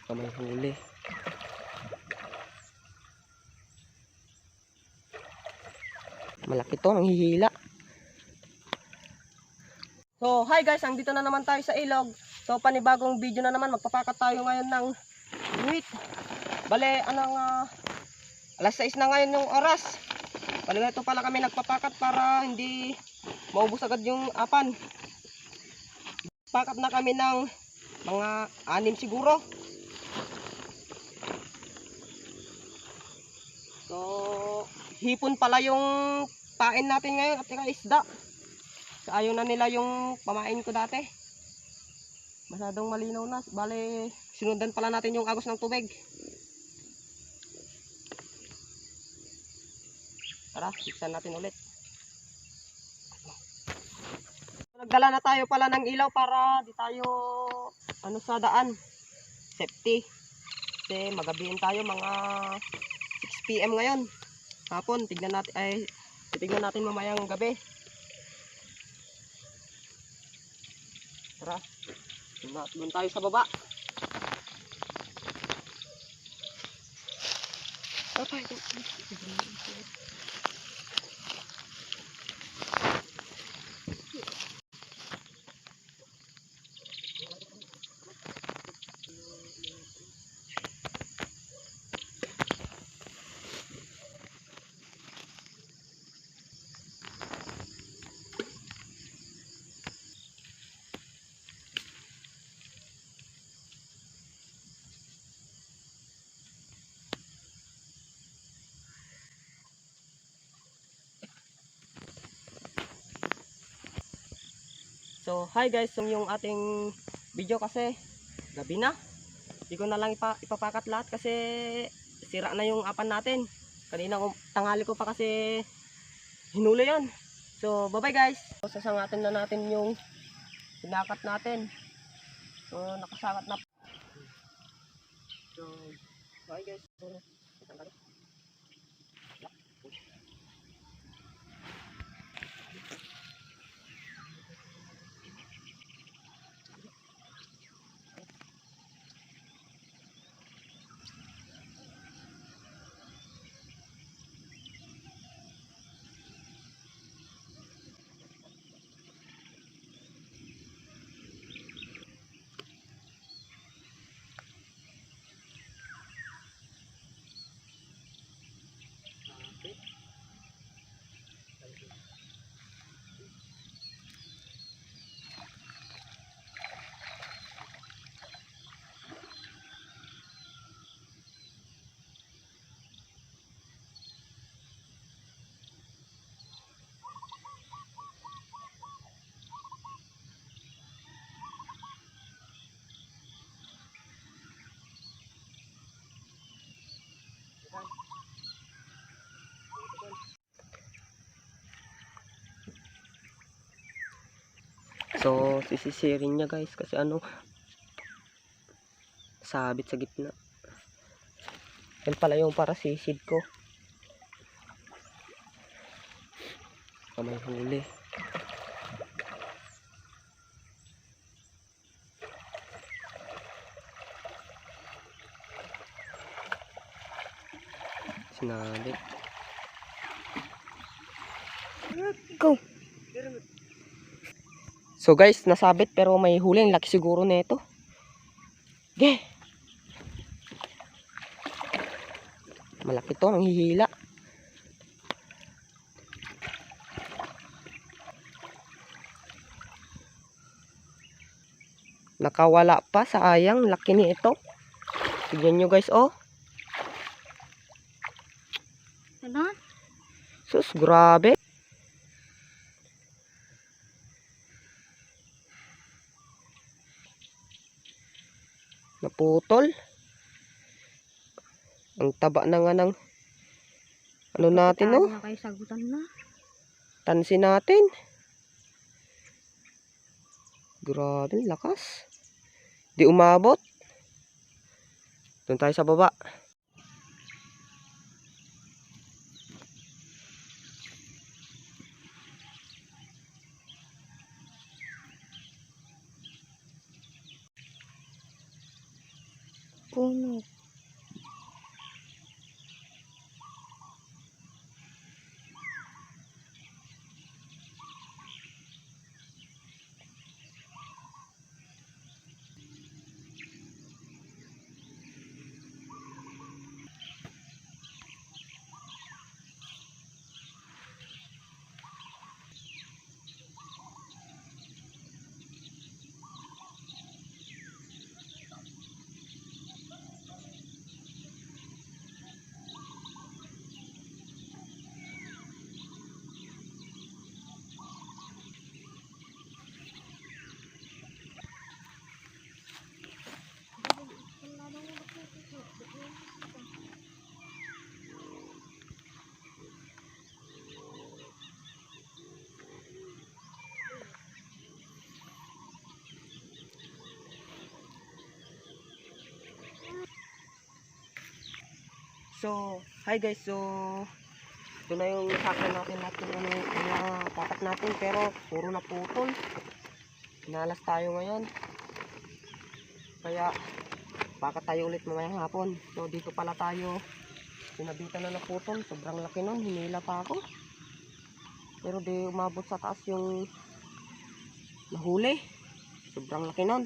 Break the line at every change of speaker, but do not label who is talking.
Kamay huli. Malaki to, nanghihila. So hi guys, andito na naman tayo sa ilog. So panibagong video na naman, magpapakat tayo ngayon ng wheat. Bale, alas 6 na ngayon yung oras. Bale, ito pala kami nagpapakat para hindi maubos agad yung apan. Pakat na kami ng mga 6 siguro. So, hipon pala yung pain natin ngayon at saka isda. So, ayaw na nila yung pamain ko dati. Masyadong malinaw na. Bale, sinundan pala natin yung agos ng tubig. Tara, siksan natin ulit. Nagdala na tayo pala ng ilaw para di tayo sa daan. Safety. Kasi magabihin tayo mga 6 PM ngayon. Hapon, titignan natin mamayang gabi. Tara, doon tayo sa baba. So, hi guys, yung ating video kasi gabi na. Hindi ko na lang ipapakat lahat kasi sira na yung apan natin. Kanina tanghali ko pa kasi hinuli yon. So, bye bye guys. So, sasangatin na natin yung pinakat natin. So, nakasangat na. So, bye guys. So, sisisirin niya guys kasi sabit sa gitna. Yan pala yung para sisid ko. Kamay huli. Sinabit. Go! So guys, nasabit pero may huli. Ang laki siguro nito. Okay. Malaki to, nanghihila. Nakawala pa, sayang. Laki ni ito. Tignan nyo guys, oh.
Ano?
Sus, grabe. Naputol. Ang taba na nga ng natin, no? Tansin natin. Grabe, lakas. Di umabot. Doon tayo sa baba.
puno.
So, hi guys. So, ito na yung sakyan natin lahat ng mga tatak natin. Pero, puro na putol. Inalas tayo ngayon. Kaya, baka tayo ulit mamayang hapon. So, dito pala tayo. Sinabitan na naputol. Sobrang laki nun. Hinila pa ako. Pero di umabot sa taas yung nahuli. Sobrang laki nun.